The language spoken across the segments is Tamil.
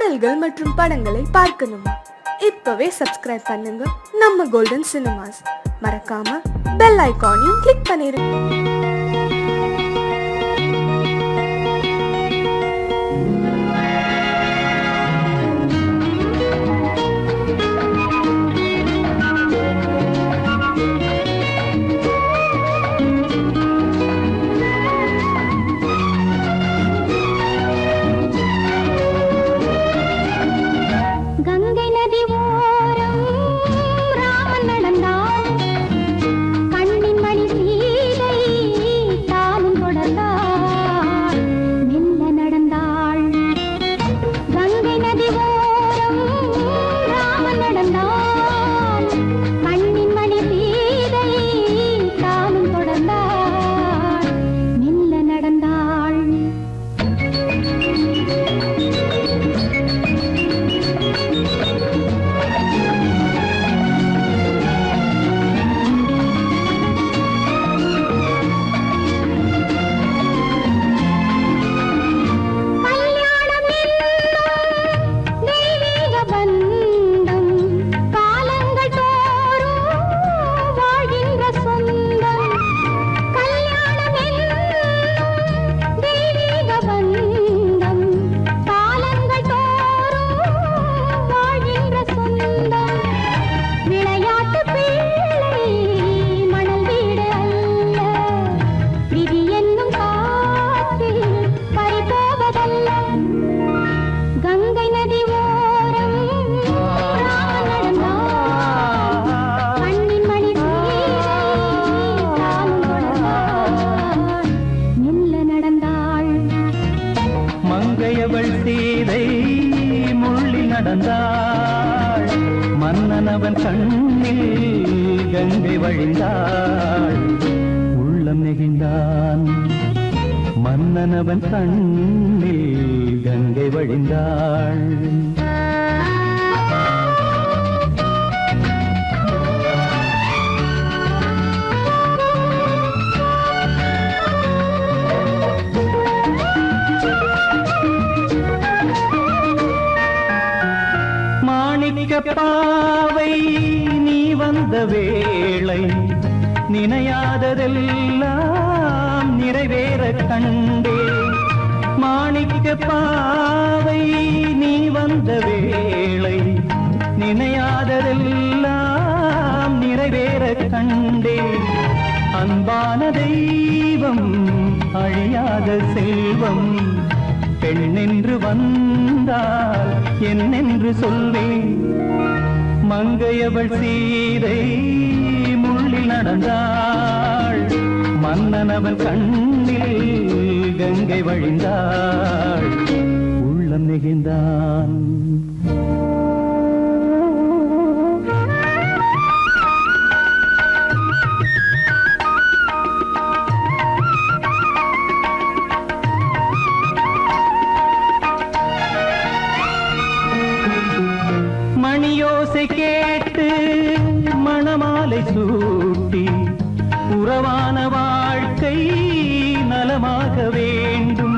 பாடல்கள் மற்றும் படங்களை பார்க்கணுமா? இப்பவே சப்ஸ்கிரைப் பண்ணுங்க நம்ம கோல்டன் சினிமாஸ். மறக்காம பெல் ஐகானையும் கிளிக் பண்ணிருங்க. மன்னனவன் கண்ணில் கங்கை வழிந்தாள், உள்ளம் நெகிழ்ந்தான். மன்னனவன் கண்ணில் கங்கை வழிந்தாள். பாவை நீ வந்த வேளை நினையாததெல்லாம் நிறைவேற கண்டே. மாணிக்க பாவை நீ வந்த வேளை நினையாததெல்லாம் நிறைவேற கண்டே. அன்பான தெய்வம் அழியாத செல்வம் பெண்ணென்று வந்தால் என்னென்று சொல்வேன். மங்கையவள் சீதை முள்ளில் நடந்தாள், மன்னனவன் கண்ணில் கங்கை வழிந்தாள், உள்ளம் நெகிழ்ந்தான். மணியோசை கேட்டு மணமாலை சூட்டி உறவான வாழ்க்கை நலமாக வேண்டும்.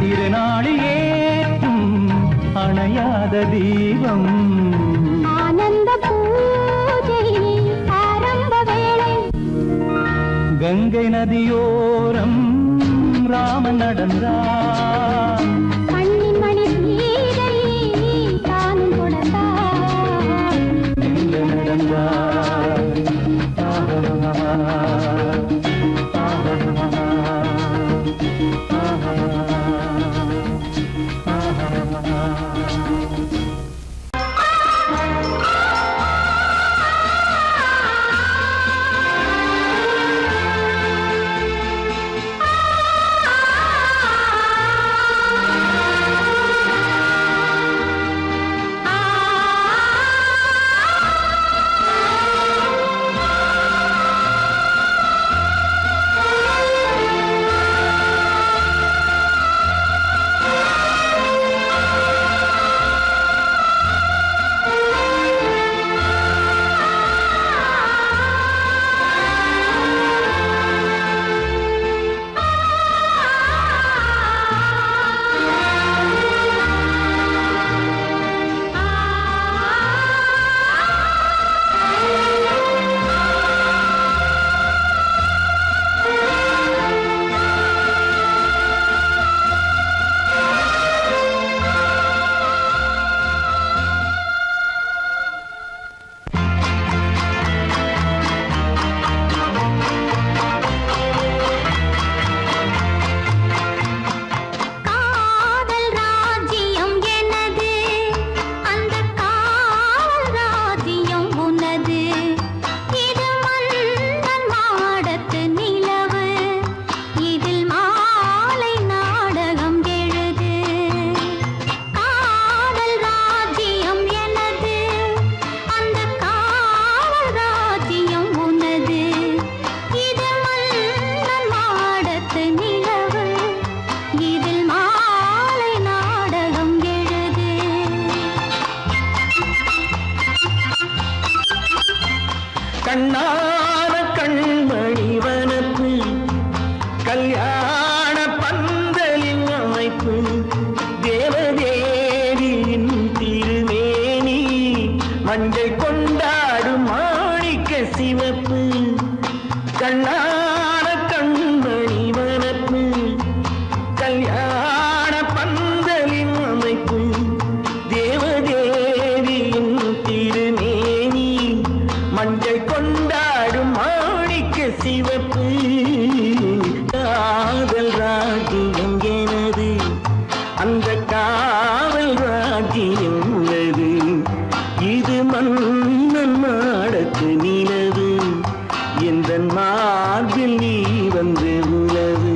திருநாளில் ஏற்றும் அணையாத தீபம் கங்கை நதியோரம் ராமன் நடந்தான். கண்ணின் மணி சீதை தானும் கொடுத்தான். எங்க நடந்தான். கண்ணான கண்மணி வனப்பு கல்யாண பந்தலின் அமைப்பு தேவதேவியின் திருமேனி மஞ்சள் கொண்டாடும் மாணிக்க சிவப்பு கண்ணான கண்மணி வனப்பு கல்யாண பந்தலின் அமைப்பு தேவதேவியின் திருமேனி மஞ்சள் கொண்டாடும் மாணிக்க சிவப்பு காதல் ராஜ்யம் எனது அந்த காவல் ராஜ்யம் உள்ளது இது மன்னன் மாடத்து நிலவு எந்த மார்பில் நீ வந்து உலவு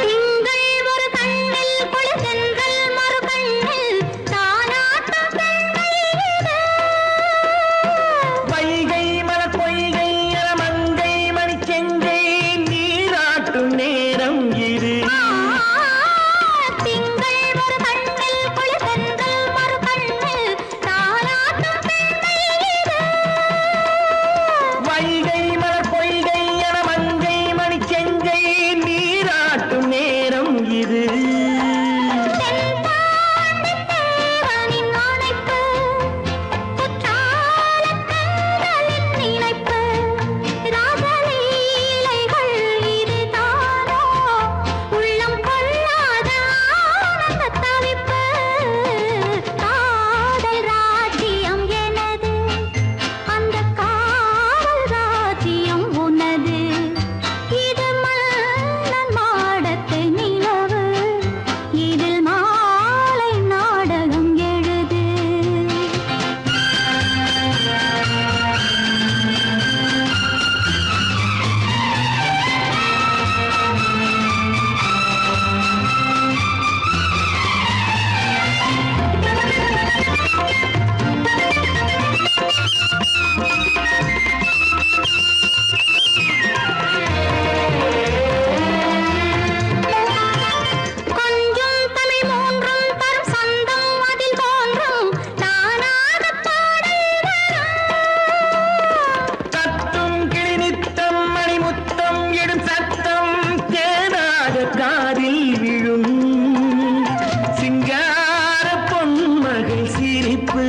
திங்கள் ஒரு கண்ணில் குளிர்தென்றல் மறு கண்ணில் தானாட்டம் பெண்கள் வைகை மலர் பொய்கை என மங்கை மணி செங்கை நீராட்டும் நேரம் இது திங்கள் ஒரு கண்ணில் குளிர்தென்றல் மறு கண்ணில் தானாட்டம் பெண்கள் வைகை மலர் பொய்கை என மங்கை மணி செங்கை நீராட்டும் நேரம் இது தேவனின் ஆணைப்பு குற்றாலக் கண்களின் நினைப்பு ராசலீலைகள் இதுதானோ உள்ளம் கொள்ளாத ஆனந்த தவிப்பு காதல் ராஜ்யம் எனது அந்த காவல் ராஜ்யம் உனது இது மன்னன் மாடத்து நிலவு இதில் மாலை நாடகம் எழுது கொஞ்சம் தமிழ் மூன்றும் தரும் சந்தம் அதில் தோன்றும் நானாகப் பாடல் வரும். தத்தும் கிளி நித்தம் மணிமுத்தம் இடும் சத்தம் தேனாக காதில் விழும் சிங்கார பொன்மகள் சிரிப்பு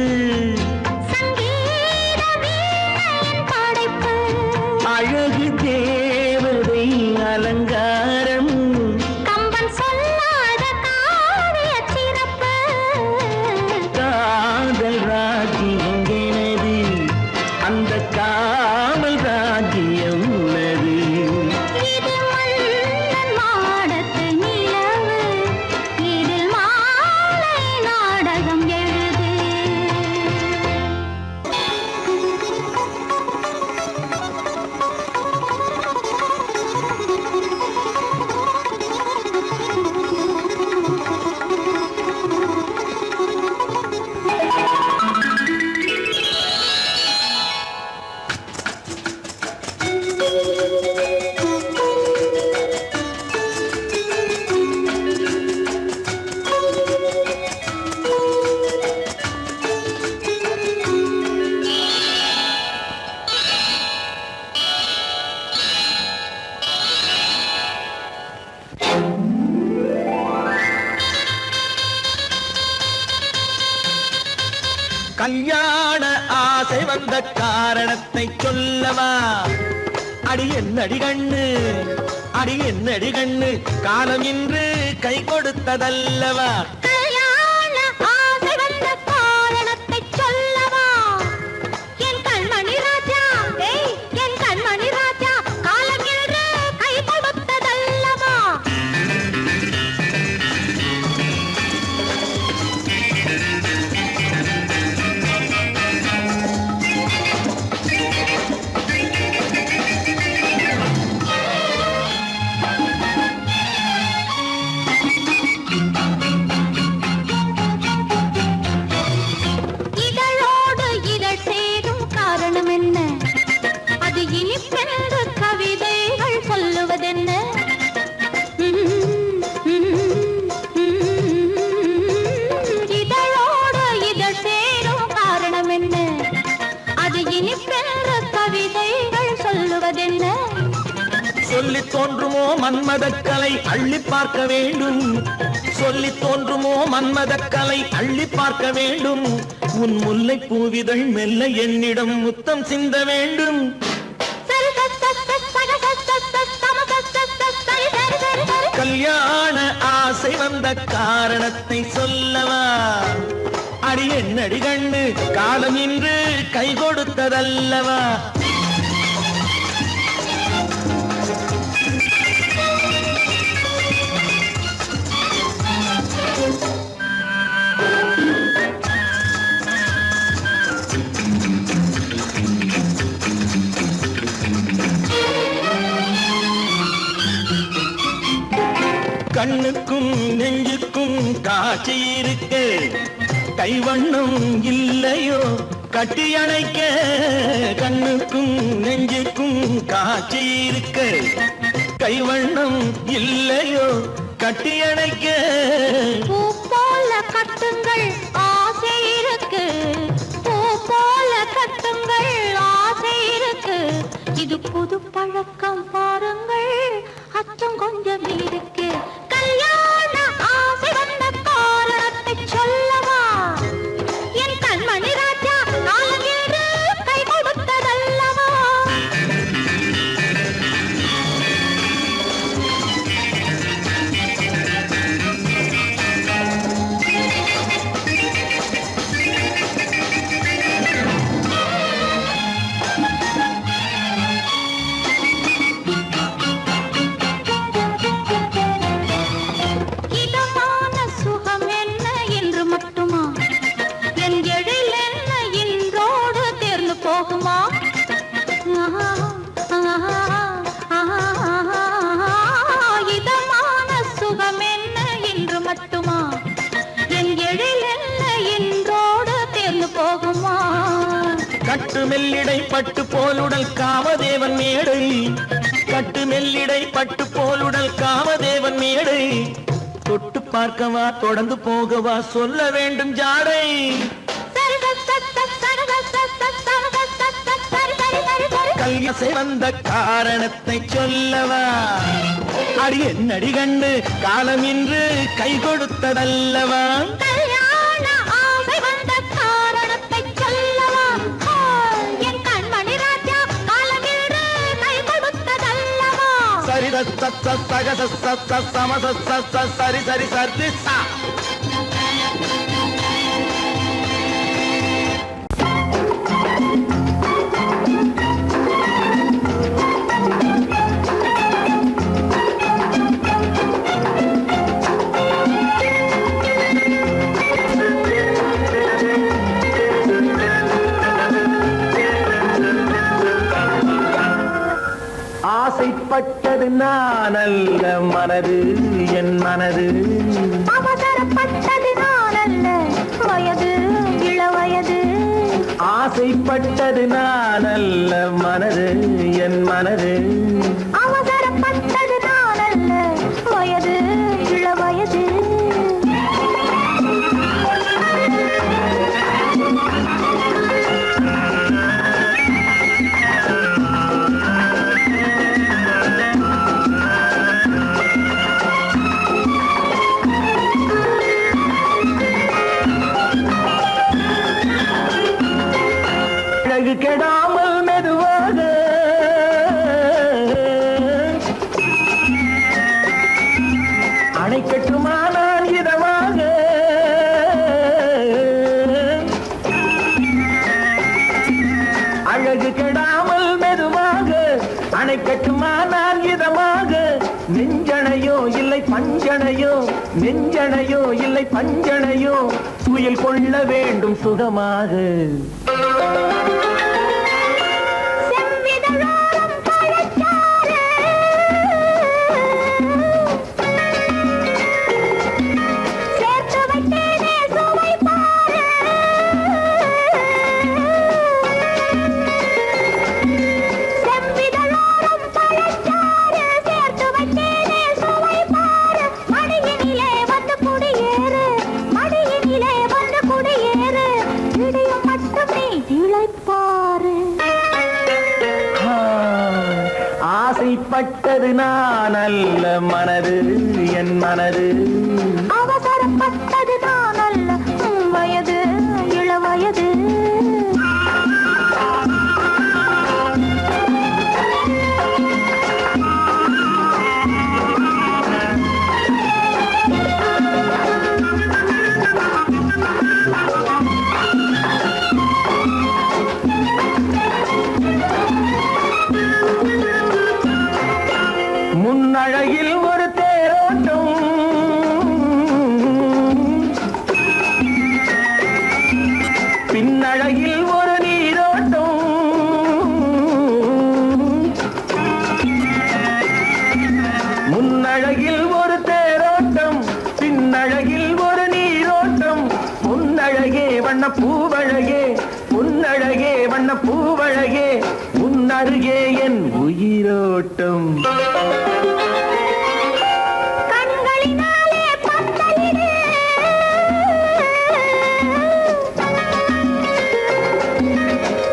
சங்கீத வீணையின் படைப்பு அழகு தேவதை அலங்காரம் கம்பன் சொல்லாத காவியச் சிறப்பு காதல் ராஜ்யம் எனது அந்த காவல் ராஜ்யம் உள்ளது இது மன்னன் மாடத்து நிலவு இதில் மாலை நாடகம் எழுது கல்யாண ஆசை வந்த காரணத்தை சொல்லவா அடி என்னடி கண்ணு காலம் இன்று கை கொடுத்ததல்லவா கல்யாண ஆசை வந்த காரணத்தை சொல்லவா என் கண்மணி ராஜா என் கண்மணி ராஜா காலம் என்று கை கொடுத்ததல்லவா சொல்லி தோன்றுமோ மன்மதக்கலை அள்ளி பார்க்க வேண்டும், சொல்லி தோன்றுமோ மன்மதக்கலை அள்ளி பார்க்க வேண்டும். உன் முல்லை பூவிதழ் மெல்ல என்னிடம் முத்தம் சிந்த வேண்டும். கல்யாண ஆசை வந்த காரணத்தை சொல்லவா? அடி என்னடி கண்ணு காலம் இன்று கை கொடுத்ததல்லவா? கண்ணுக்கும் நெஞ்சுக்கும் காட்சி இருக்கு, கைவண்ணம் இல்லையோ கட்டி அணைக்க. கண்ணுக்கும் நெஞ்சுக்கும் காட்சி இருக்கு, கைவண்ணம் இல்லையோ கட்டி அணைக்க. பூ போல கட்டுங்கள் ஆசை இருக்கு, பூ போல கட்டுங்கள் ஆசை இருக்கு. இது புது பழக்கம் பாருங்கள், அச்சம் கொஞ்சம் இருக்கு. கல்யாண ஆசை வந்த காரணத்தை சொல்லவா? என் கண்மணி ராஜா காலம் என்று கை கொடுத்ததல்லவா? இதமான சுகம் என்ன என்று மட்டுமா? என் எழில் என்ன இன்றோடு தேர்ந்து போகுமா? இதமான சுகம் என்ன என்று மட்டுமா? என் எழில் என்ன இன்றோடு தேர்ந்து போகுமா? கட்டு மெல்லிடை பட்டு போலுடல் காமதேவன் மேடை, கட்டு மெல்லிடை பட்டு போலுடல் காமதேவன் மேடை. தொட்டு பார்க்கவா தொடர்ந்து போகவா சொல்ல வேண்டும் ஜாடை. கல்யாசை வந்த காரணத்தை சொல்லவா? அடி என்னடி கண்டு காலம் இன்று கை கொடுத்ததல்லவா? கல்யாண ஆசை வந்த காரணத்தை சொல்லவா? என் கண்மணி ராஜா காலம் என்று கை கொடுத்ததல்லவா? சரி சக சம சரி சரி சரி சா. ஆசைப்பட்டது நான் அல்ல மனது, என் மனது. அவசரப்பட்டது நான் அல்ல வயது, இள வயது. ஆசைப்பட்டது நான் அல்ல மனது, என் மனது. அவசரப்பட்டது நான் அல்ல வயது, இள வயது. அழகு கெடாமல் மெதுவாக அணை கட்டுமானால் இதமாக. அழகு கெடாமல் மெதுவாக அணை கட்டுமானால் இதமாக. நெஞ்சணையோ இல்லை பஞ்சணையோ, நெஞ்சணையோ இல்லை பஞ்சணையோ, துயில் கொள்ள வேண்டும் சுகமாக. செவ்விதழோரம் பழச்சாறு, சேர்த்து வைத்தேனே சுவை பாரு. செவ்விதழோரம் பழச்சாறு, சேர்த்து வைத்தேனே சுவை பாரு. மடியினிலே வந்து குடியேறு, மடியினிலே வந்து குடியேறு. இடையும் மட்டுமே இளைப்பாறு. அவசரப்பட்டது நான் அல்ல மனது என் மனது அவசரப்பட்டது நான் அல்ல வயது இளவயது முன்னழகில் ஒரு தேரோட்டம் பின்னழகில் ஒரு நீரோட்டம் முன்னழகில் ஒரு தேரோட்டம் பின்னழகில் ஒரு நீரோட்டம் முன்னழகே வண்ண பூவழகே முன்னழகே வண்ண பூவழகே முன்னருகே என் உயிரோட்டம் கண்களினாலே பத்தலிடு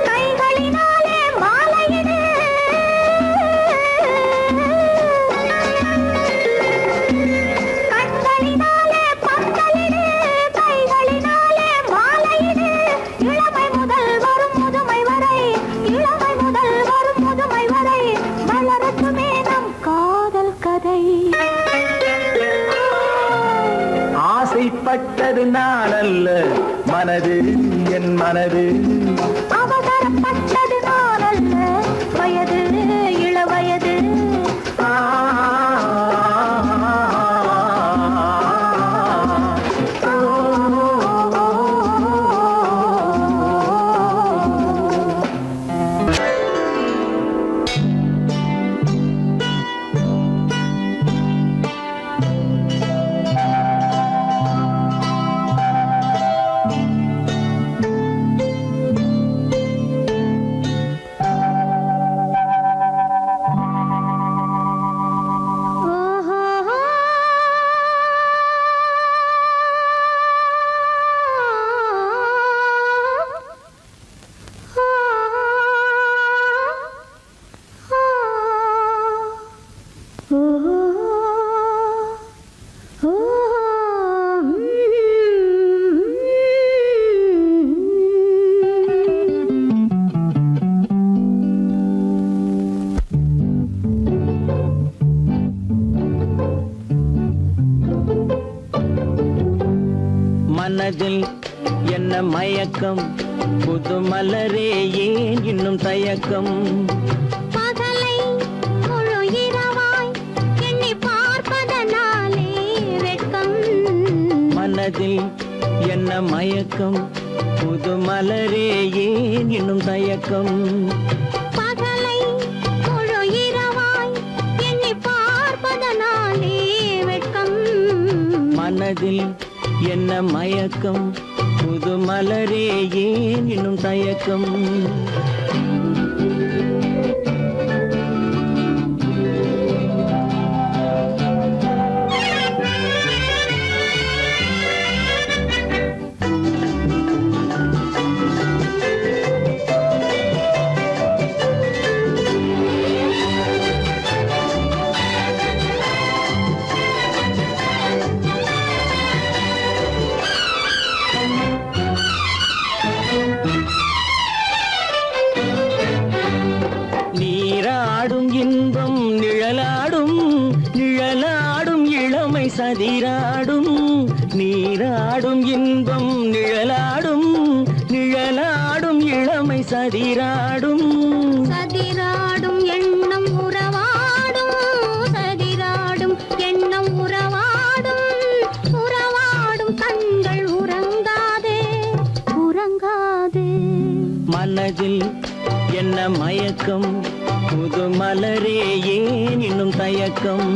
கைகளினாலே மாலையிடு கண்களினாலே பத்தலிடு கைகளினாலே மாலையிடு இளமை முதல் வரும் முதுமை வரை இளமை முதல் வரும் முதுமை வரை வளரட்டுமே நம் காதல் கதை ஆசைப்பட்டது நான் அல்ல மனது என் மனது அவசரப்பட்டது நான் அல்ல வயது இளவயது மனதில் என்ன மயக்கம் புது மலரே ஏன் இன்னும் தயக்கம் பகலை முழு இரவாய் எண்ணி பார்ப்பதனாலே வெட்கம் மனதில் என்ன மயக்கம் புது மலரே ஏன் இன்னும் தயக்கம் பகலை முழு இரவாய் எண்ணி பார்ப்பதனாலே வெட்கம் மனதில் என்ன மயக்கம் புது மலரே ஏன் இன்னும் தயக்கம் நீராடும் இன்பம் நிழலாடும் நிழலாடும் இளமை சதிராடும் நீராடும் இன்பம் நிழலாடும் நிழலாடும் இளமை சதிராடும் சதிராடும் எண்ணம் உறவாடும் சதிராடும் எண்ணம் உறவாடும் உறவாடும் கண்கள் உறங்காதே உறங்காதே மனதில் என்ன மயக்கம் புது மலரே ஏன் இன்னும் தயக்கம்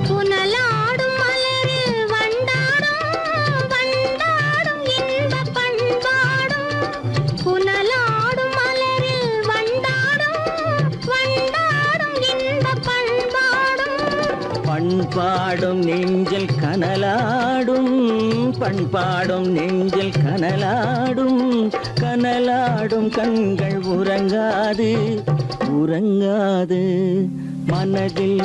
புனலாடும் பண்பாடும் நெஞ்சில் கனலாடும், பண்பாடும் நெஞ்சில் கனலாடும், கனலாடும் கண்கள் உறங்காது, உறங்காது. மனதில்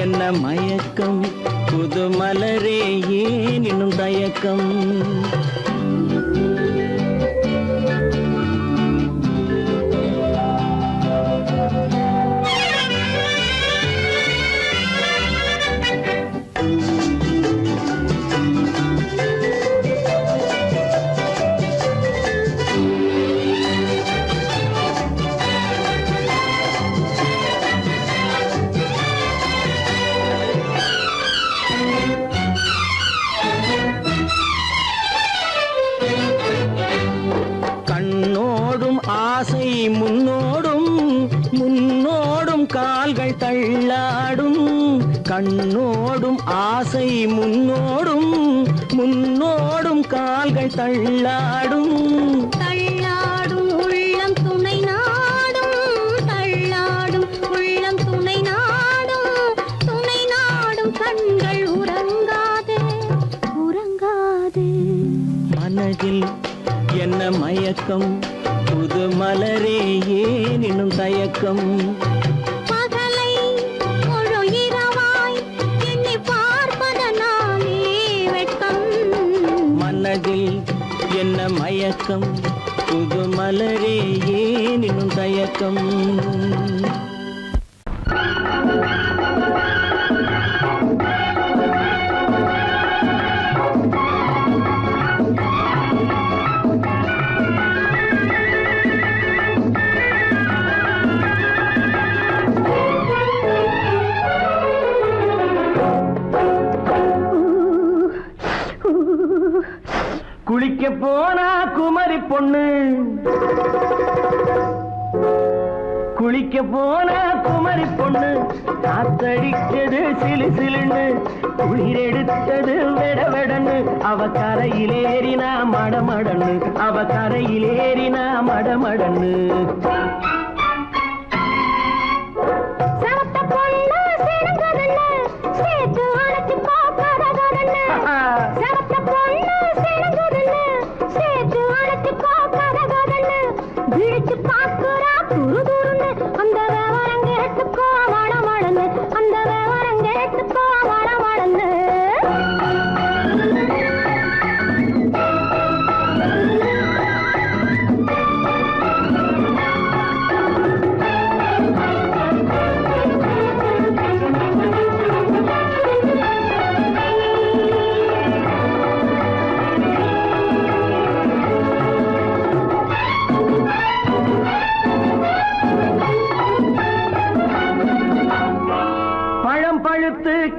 என்ன மயக்கம், புது மலரே ஏன் இன்னும் தயக்கம்? ஆசை முன்னோடும், முன்னோடும் கால்கள் தள்ளாடும், கண்ணோடும் ஆசை முன்னோடும், முன்னோடும் கால்கள் தள்ளாடும். தள்ளாடும் உள்ளம் துணை நாடும், தள்ளாடும் உள்ளம் துணை நாடும், துணை நாடும் கண்கள் உறங்காது, உறங்காது. மனதில் என்ன மயக்கம், புது மலரே ஏன் இன்னும் தயக்கம்? பகலை முழு இரவாய் எண்ணி பார்ப்பதனாலே வெட்கம். மனதில் என்ன மயக்கம், புது மலரே ஏன் இன்னும் தயக்கம்? குளிக்க போனா குமரி பொண்ணு, குளிக்க போனா குமரி பொண்ணு, காத்தடிச்சது சிலு சிலுன்னு, குளிரெடுத்தது வெடவெடன்னு, அவ கரையிலேறினா மடமடன்னு, அவ கரையிலேறினா மடமடன்னு.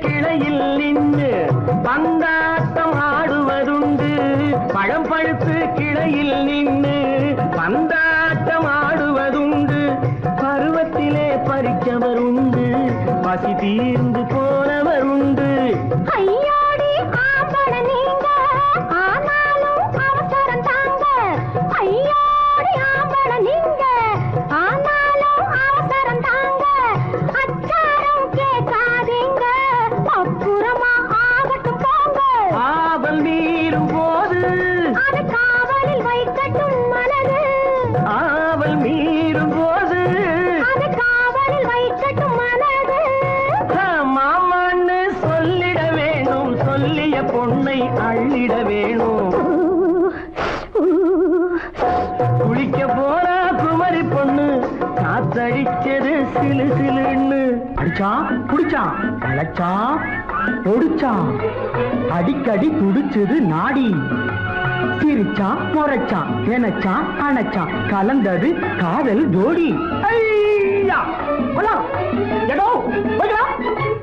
கிளையில் நின்று பந்தாட்டம் ஆடுவதுண்டு, பழம் பழுத்து கிளையில் நின்று பந்தாட்டம் ஆடுவதுண்டு, பருவத்திலே பறிச்சவர் உண்டு, பசி தீர்ந்து போனவர் உண்டு. ஐயோடி ஆம்பள நீங்க ஆனாலும் அவசரம் தாங்க, ஐயோடி ஆம்பள நீங்க ஆனாலும் அவசரம் தாங்க, அச்சாரம் கேட்காதீங்க, அப்புறமா ஆகட்டும் போங்க. ஆவல் மீறும் போது அது காவலில் வைக்கட்டும் மனது, ஆவல் மீறும் போது அது காவலில் வைக்கட்டும் மனது. மாமான்னு சொல்லிட வேணும், சொல்லிய பொண்ணை அள்ளிட வேணும். குளிக்க போறா குமரி பொண்ணு, காத்தடிச்சது சிலு சிலுன்னு. அடிச்சான் புடிச்சான் அழைச்சான் ஒடிச்சான், அடிக்கடி துடிச்சது நாடி, சிரிச்சான் முறைச்சான் நினைச்சான் அணைச்சான், கலந்தது காதல் ஜோடி.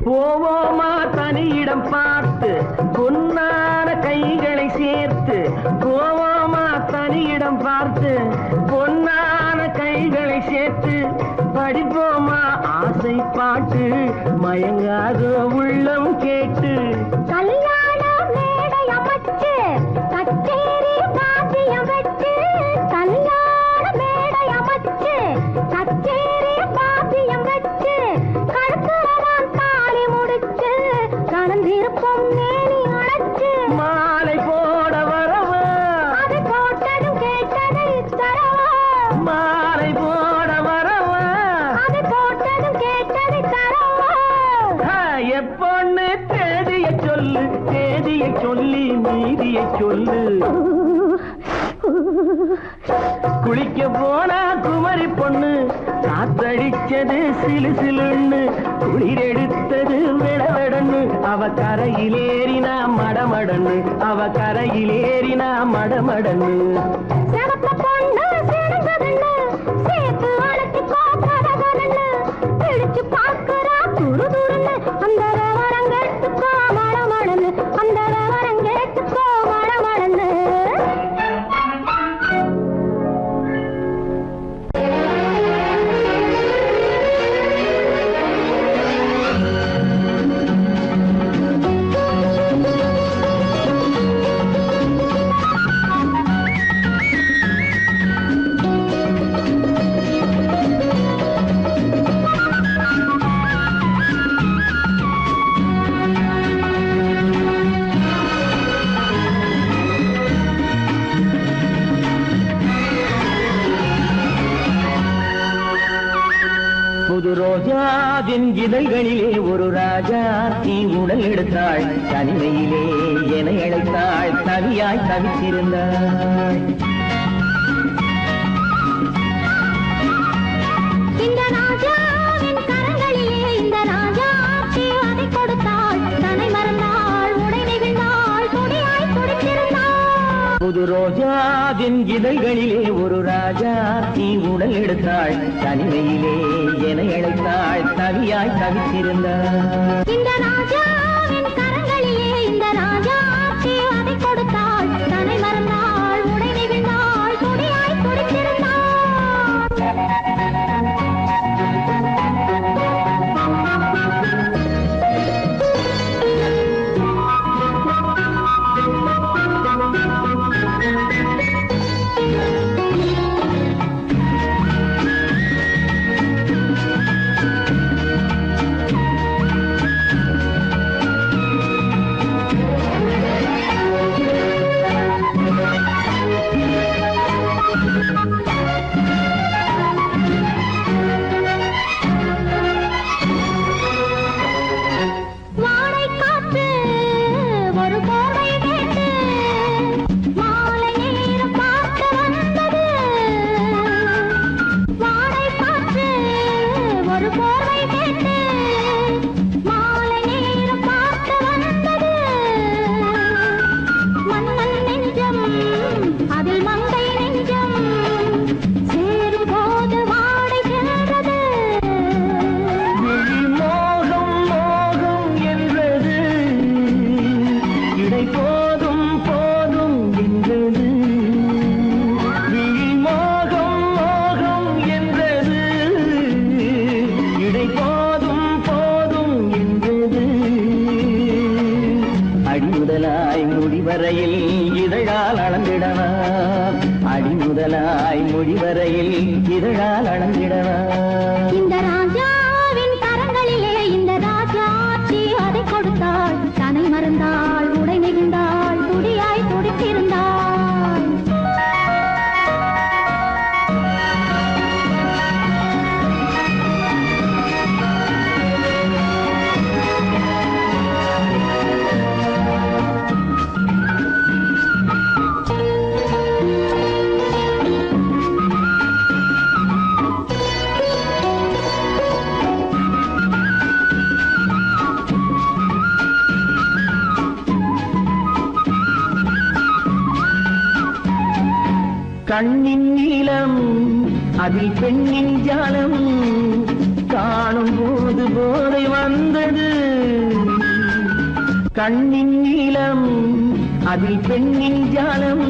போவோமா தனியிடம் பார்த்து, பொன்னான கைகளை சேர்த்து, போவோமா தனியிடம் பார்த்து, பொன்னான கைகளை சேர்த்து, படிப்போமா ஆசை பாட்டு, மயங்காத உள்ளம் கேட்டு. கல்யாண மேடை அமைச்சு கச்சேரி வாத்தியம் வச்சு, கல்யாண மேடை அமைச்சு கச்சேரி வாத்தியம் வச்சு, கழுத்துலதான் தாலி முடிச்சு, மாலை போட வரவா அது போட்டதும் கேட்டதை தரவா எப்பொண்ணு தேதியை சொல்லு தேதியை சொல்லி மீதியை சொல்லு குளிக்க போனா குமரி பொண்ணு காத்தடிச்சது சிலு சிலுன்னு குளிர் எடுத்தது விடவெடன்னு அவ கரையிலேறினா மடமடன்னு அவ கரையிலேறினா மடமடன்னு சிறப்ப பொண்ணு சிறந்ததுன்னு சேர்த்து வளர்த்துக்கோ கதகனன்னு பிடிச்சு பார்க்கறா துரு துருன்னு அந்த வரங்கெட்டுக்கோ மடமடன்னு அந்த வரங்கெட்டுக்கோ மடமடன்னு புது ரோஜாவின் இதழ்களிலே ஒரு ராஜா நீ உடல் எடுத்தாள் தனிமையிலே என அழைத்தாள் தவியாய் தவித்திருந்தாள் இந்த ராஜாவின் கரங்களிலே இந்த ராஜா அதை கொடுத்தாள் தன்னை மறந்தாள் உடை நெகிழ்ந்தாள் துடியாய் துடித்திருந்தாள் புது ரோஜாவின் இதழ்களிலே ஒரு ராஜா நீ உடல் எடுத்தாள் தனிமையிலே என அழைத்தாள் தவியாய் தவித்திருந்தாள் இந்த ராஜாவின் கரங்களிலே இந்த ராஜா அதை கொடுத்தாள் தன்னை மறந்தாள் உடை நெகிழ்ந்தாள் துடியாய் துடித்திருந்தாள் வரையில் இதழால் அளந்திடவா அடி முதலாய் மொழி வரையில் இதழால் அளந்திடவா இந்த ராஜாவின் கரங்களிலே இந்த ராஜாச்சி அதை கொடுத்தாள் தன்னை மறந்தாள் உடை நெகிழ்ந்தாள் துடியாய் துடித்திருந்தாள் கண்ணின் நீளம் அதில் பெண்ணின் ஜாலம் காணும் போது போதை வந்தது கண்ணின் நீளம் அதில் பெண்ணின் ஜாலம்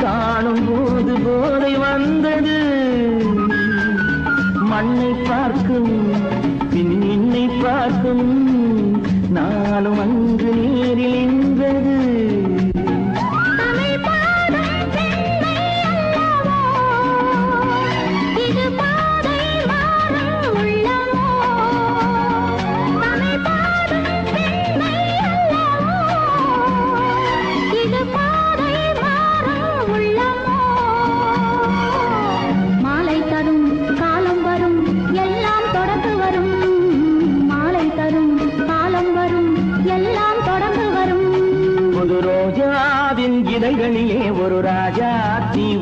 காணும் போது போதை வந்தது மண்ணை பார்க்கும் பின் என்னை பார்க்கும் நாளும் அங்கு நேரில் என்றது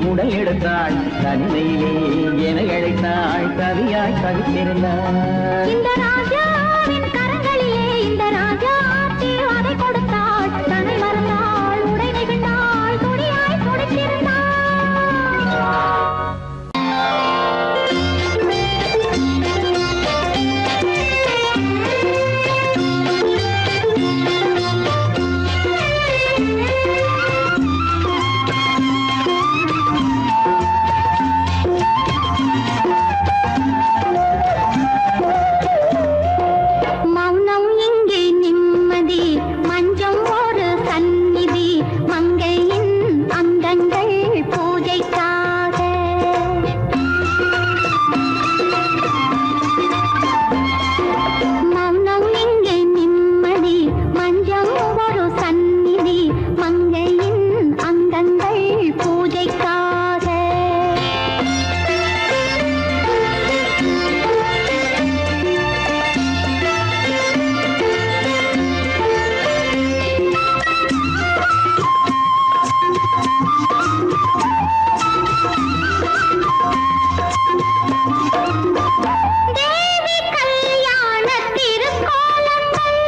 உடல் எடுத்தாள் தனிமையிலே என அழைத்தாள் கவியாய் கவித்திருந்தாள் இந்த ராஜாவின் கரங்களிலே இந்த ராஜா ஆட்சி அதை கொடுத்தாள் தன்னை மறந்தாள் உடை நெகிழ்ந்தாள் துணியாய் துடித்திருந்தாள் மௌனம் இங்கே நிம்மதி மஞ்சம் ஒரு சந்நிதி மங்கையின் அங்கங்கள் பூஜைக்காக மௌனம் இங்கே நிம்மதி மஞ்சம் ஒரு சந்நிதி மங்கையின் அங்கங்கள் பூஜைக்காக தேவி கல்யாண திருக்கோலங்கள்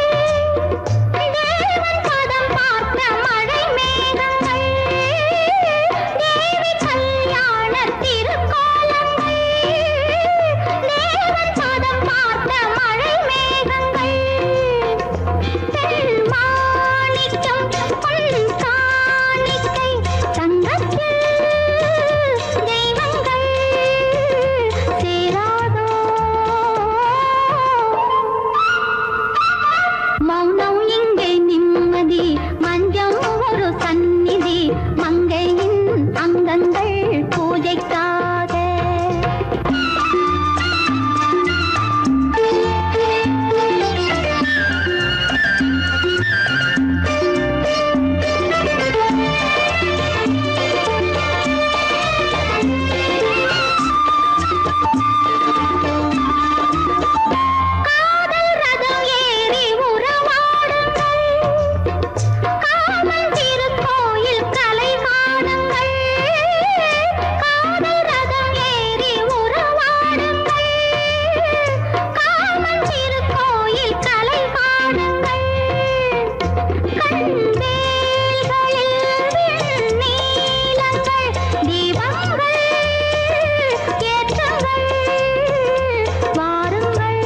தேவன் பதம் பார்த்த மழை மேகங்கள் தேவி கல்யாண திருக்கோலங்கள் தேவன் பதம் பார்த்த மழை மேகங்கள் மாணிக்கம் பொன் காணிக்கை தங்கத்தில் தெய்வங்கள் சேராதோ மௌனம் இங்கே நிம்மதி மஞ்சம் ஒரு சந்நிதி மங்கையின் அங்கங்கள் பூஜைக்காக காதல் ரதம் ஏறி உறவாடுங்கள் காமன் திருக்கோயில் கலை காணுங்கள் காதல் ரதம் ஏறி உறவாடுங்கள் காமன் திருக்கோயில் கலை காணுங்கள் கண்வேல்களில் நீலங்கள் தீபங்கள் ஏற்றுங்கள் வாருங்கள்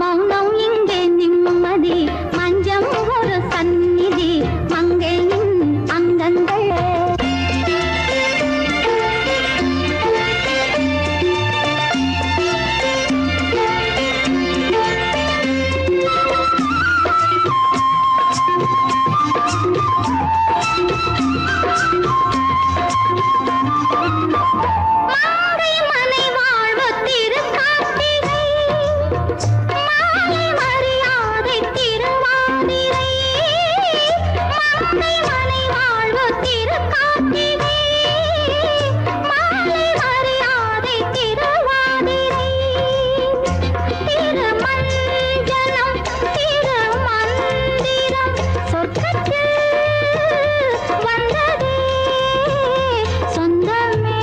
மௌனம் இங்கே நிம்மதி மஞ்சம் ஒரு சந்நிதி மங்கையின் அங்கங்கள் மாங்கை மனை வாழ்வு திருக்கார்த்திகை மாலை மரியாதை திருவாதிரை மாங்கை மனை வாழ்வு திருக்கார்த்திகை மாலை மரியாதை திருவாதிரை திருமஞ்சனம் திருமந்திரம் சொர்க்கத்தில் வந்ததே சொந்தமே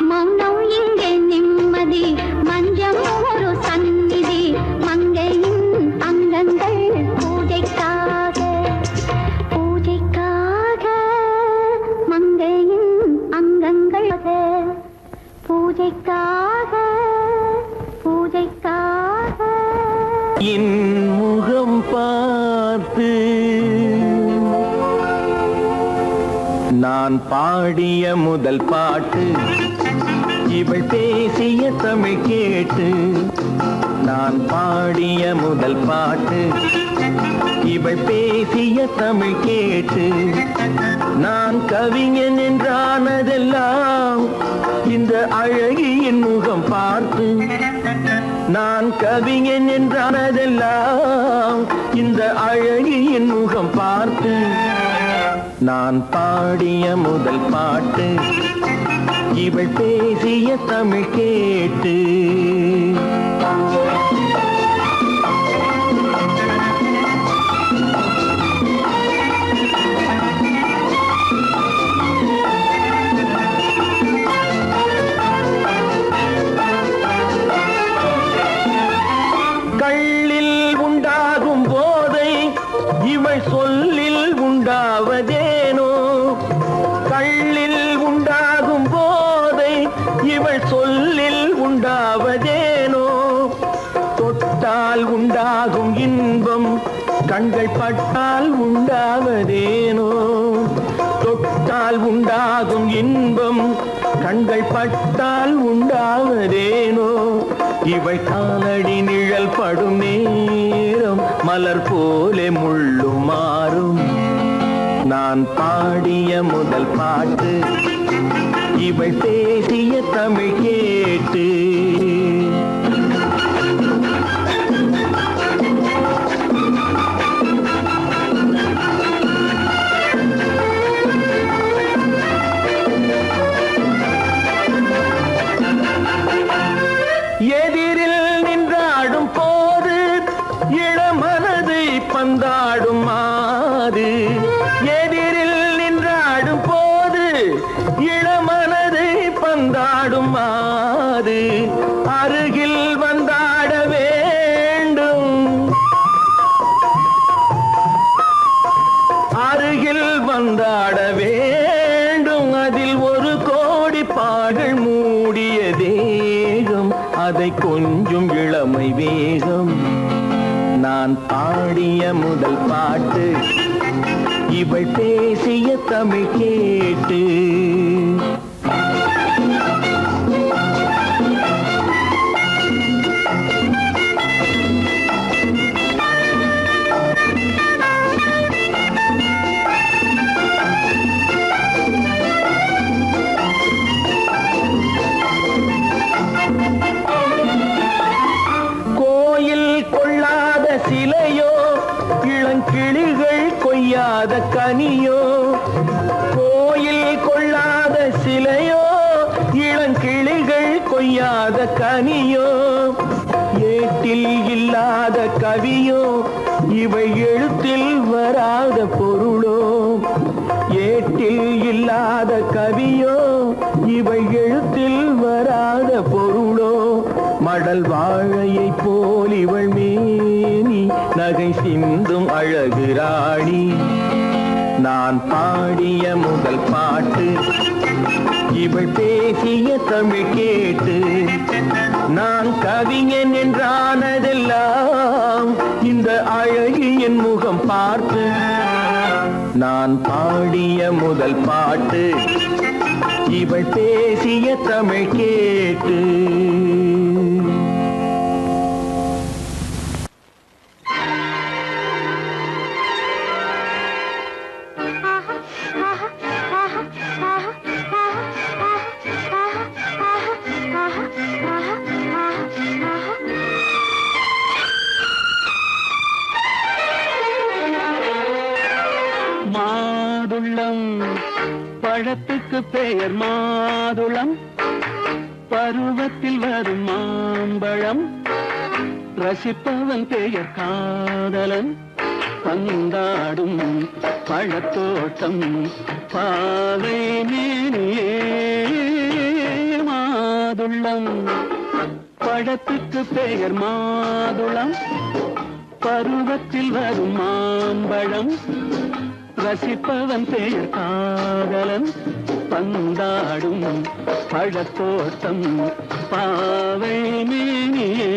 மௌனம் இங்கே நிம்மதி மஞ்சம் ஒரு சந்நிதி மங்கையின் அங்கங்கள் பூஜைக்காக பூஜைக்காக மங்கையின் அங்கங்கள் பூஜைக்காக பூஜைக்காக என் முகம் பார்த்து நான் பாடிய முதல் பாட்டு இவள் பேசிய தமிழ் கேட்டு நான் பாடிய முதல் பாட்டு இவள் பேசிய தமிழ் கேட்டு நான் கவிஞன் என்றானதெல்லாம் இந்த அழகியின் முகம் பார்த்து நான் கவிஞன் என்றானதெல்லாம் இந்த அழகியின் முகம் பார்த்து நான் பாடிய முதல் பாட்டு இவள் பேசிய தமிழ் கேட்டு சொல்லில் உண்டாவதேனோ கள்ளில் உண்டாகும் போதை இவள் சொல்லில் உண்டாவதேனோ தொட்டால் உண்டாகும் இன்பம் கண்கள் பட்டால் உண்டாவதேனோ தொட்டால் உண்டாகும் இன்பம் கண்கள் பட்டால் உண்டாவதேனோ இவை காலடி நிழல் படும் நேரம் மலர் போலே முள்ளு மாறும் நான் பாடிய முதல் பாட்டு இவை பேசிய தமிழ் கேட்டு எதிரில் நின்றாடும் போது இளமனதை பந்தாடும் மாது எதிரில் நின்றாடும் போது இளமனதை பந்தாடும் மாது அருகில் வந்தாட வேண்டும் அருகில் வந்தாட வேண்டும் அதில் ஒரு கோடி பாடல் மூடிய தேகம் அதை கொஞ்சம் இளமை வேகம் நான் பாடிய முதல் பாட்டு இவள் பேசிய தமிழ் கேட்டு சிலையோ இளங்கிளிகள் கொய்யாத கனியோ கோயில் கொள்ளாத சிலையோ இளங்கிளிகள் கொய்யாத கனியோ ஏட்டில் இல்லாத கவியோ இவை எழுத்தில் வராத பொருளோ ஏட்டில் இல்லாத கவியோ இவை எழுத்தில் வராத பொருளோ மடல் வாழையை போல் இவள் மேனி நகை சிந்தும் அழகு ராணி நான் பாடிய முதல் பாட்டு இவள் பேசிய தமிழ் கேட்டு நான் கவிஞன் என்றானதெல்லாம் இந்த அழகியின் முகம் பார்த்து நான் பாடிய முதல் பாட்டு இவள் பேசிய தமிழ் கேட்டு மாதுளம் பழத்துக்கு பெயர் மாதுளம் பருவத்தில் வரும் மாம்பழம் ரசிப்பவன் பெயர் காதலன் பந்தாடும் பழத்தோட்டம் பாவை மேனியே மாதுளம் பழத்துக்கு பெயர் மாதுளம் பருவத்தில் வரும் மாம்பழம் ரசிப்பவன் பெயர் காதலன் பந்தாடும் பழத்தோட்டம் பாவை மேனியே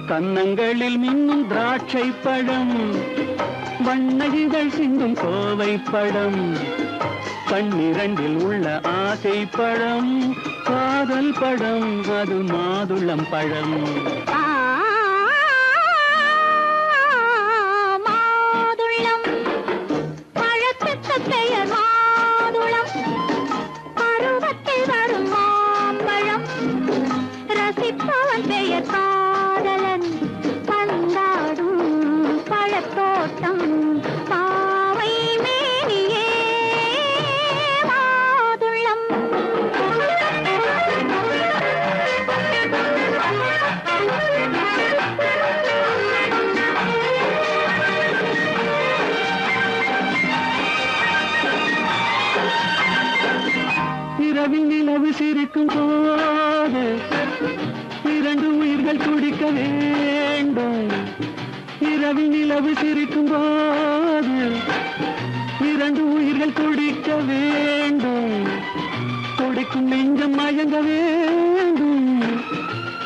கன்னங்களில் மின்னும் திராட்சை பழம் வண்ணகிகள் சிந்தும் கோவை பழம் கண்ணிரண்டில் உள்ள ஆசை பழம் காதல் பழம் அது மாதுளம் பழம் மாதுளம் பழத்துக்கு பெயர் மாதுளம் இரவில் நிலவு சிரிக்கும் போது இரண்டு உயிர்கள் துடிக்க வேண்டும். இரவில் நிலவு சிரிக்கும் போது இரண்டு உயிர்கள் துடிக்க வேண்டும். துடிக்கும் நெஞ்சம் மயங்க வேண்டும்.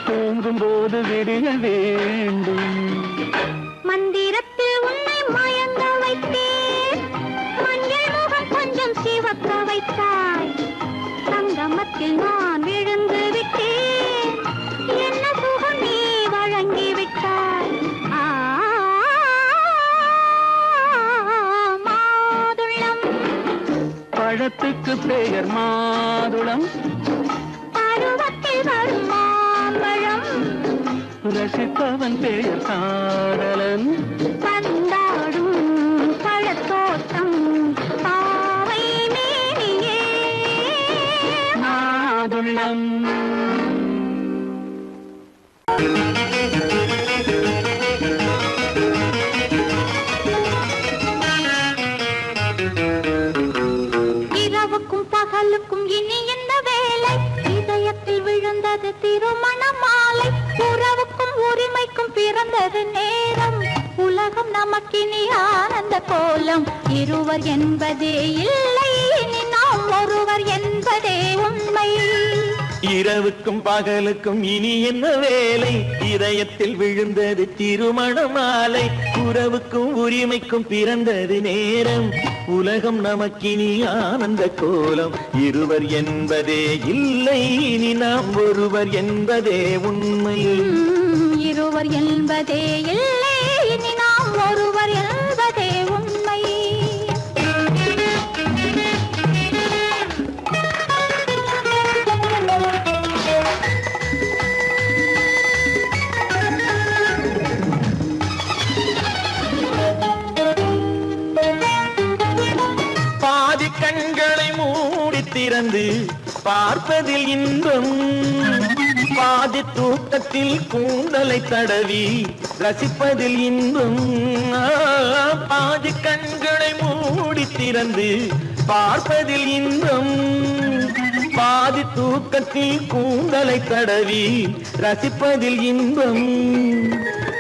தூங்கும் போது விடிய வேண்டும். மந்திரத்தில் உன்னை மயங்க வைத்தேன். மஞ்சள் முகம் கொஞ்சம் சிவக்க வைத்தாய். சங்கமத்தில் நான் விழுந்து விட்டேன். என்ன சுகம் நீ வழங்கி விட்டாய். மாதுளம் பழத்துக்கு பெயர் மாதுளம். பருவத்தில் வரும் மாம்பழம். ரசிப்பவன் பெயர் காதலன். பந்தாடும் பழத்தோட்டம் பாவை மேனியே மாதுளம். இரவுக்கும் பகலுக்கும் இனி என்ன வேலை? இதயத்தில் விழுந்தது திருமண மாலை. உறவுக்கும் உரிமைக்கும் பிறந்தது நேரம். உலகம் நமக்கினி ஆனந்த கோலம். இருவர் என்பதே இல்லை, இனி நாம் ஒருவர் என்பதே உண்மை. இரவுக்கும் பகலுக்கும் இனி என்ன வேலை? இதயத்தில் விழுந்தது திருமண மாலை. உறவுக்கும் உரிமைக்கும் பிறந்தது நேரம். உலகம் நமக்கினி ஆனந்த கோலம். இருவர் என்பதே இல்லை, இனி நாம் ஒருவர் என்பதே உண்மை. இருவர் என்பதே இல்லை, இனி நாம் ஒருவர் என்பதே உண்மை. பாதி கண்களை மூடி திறந்து பார்ப்பதில் இன்பம். பாதி தூக்கத்தில் கூந்தலை தடவி ரசிப்பதில் இன்பம். பாதி கண்களை மூடி திறந்து பார்ப்பதில் இன்பம். பாதி தூக்கத்தில் கூந்தலை தடவி ரசிப்பதில் இன்பம்.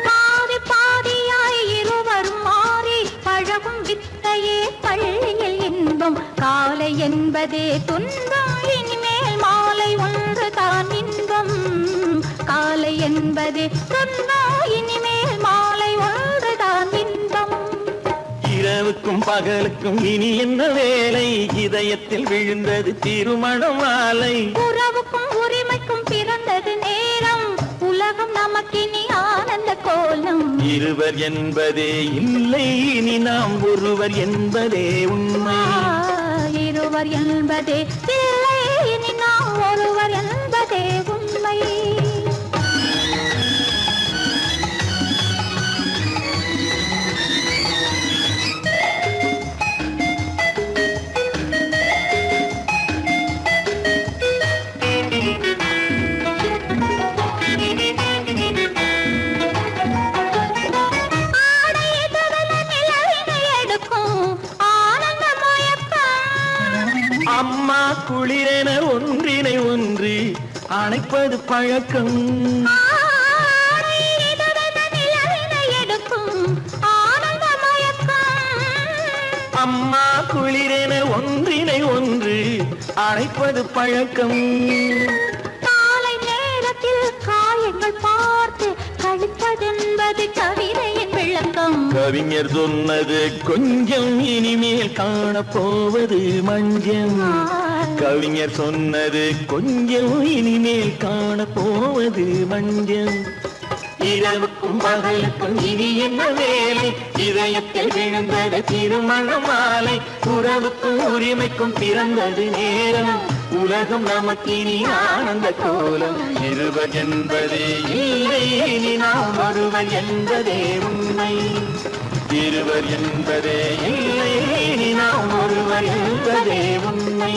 பாதி பாதியாய் இருவரும் மாறி பழகும் வித்தையே பள்ளியில் இன்பம். காலை என்பதே துன்பம், இனிமேல் மாலை ஒன்று தான் இன்பம். காலை என்பதே துன்பம், இனிமேல் மாலை ஒன்று தான் இன்பம். இரவுக்கும் பகலுக்கும் இனி என்ன வேலை? இதயத்தில் விழுந்தது திருமண மாலை. உறவுக்கும் உரிமைக்கும் பிறந்தது நேரம். உலகம் நமக்கினி ஆனந்த கோலம். இருவர் என்பதே இல்லை, இனி நாம் ஒருவர் என்பதே உண்மை. இருவர் என்பதே இல்லை, இனி நாம் ஒருவர் என்பதே உண்மை. அம்மா குளிரென ஒன்றினை ஒன்று அணைப்பது பழக்கம். அம்மா குளிரென ஒன்றினை ஒன்று அணைப்பது பழக்கம். காலை நேரத்தில் காயங்கள் பார்த்து கழிப்பதென்பது கவிதையின் விளக்கம். கவிஞர் சொன்னது கொஞ்சம், இனிமேல் காணப்போவது மஞ்சம். கவிஞர் சொன்னது கொஞ்சம், இனிமேல் காணப்போவது மஞ்சம். இரவுக்கும் பகலுக்கும் இனி என்ன வேலை? இதயத்தில் விழுந்தது திருமண மாலை. உறவுக்கும் உரிமைக்கும் பிறந்தது நேரம். உலகம் நமக்கினி ஆனந்த கோலம். இருவர் என்பதே இல்லை, இனி நாம் ஒருவர் என்பதே உண்மை. இருவர் என்பதே இல்லை, இனி நாம் ஒருவர் என்பதே உண்மை.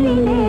கண்ணிலே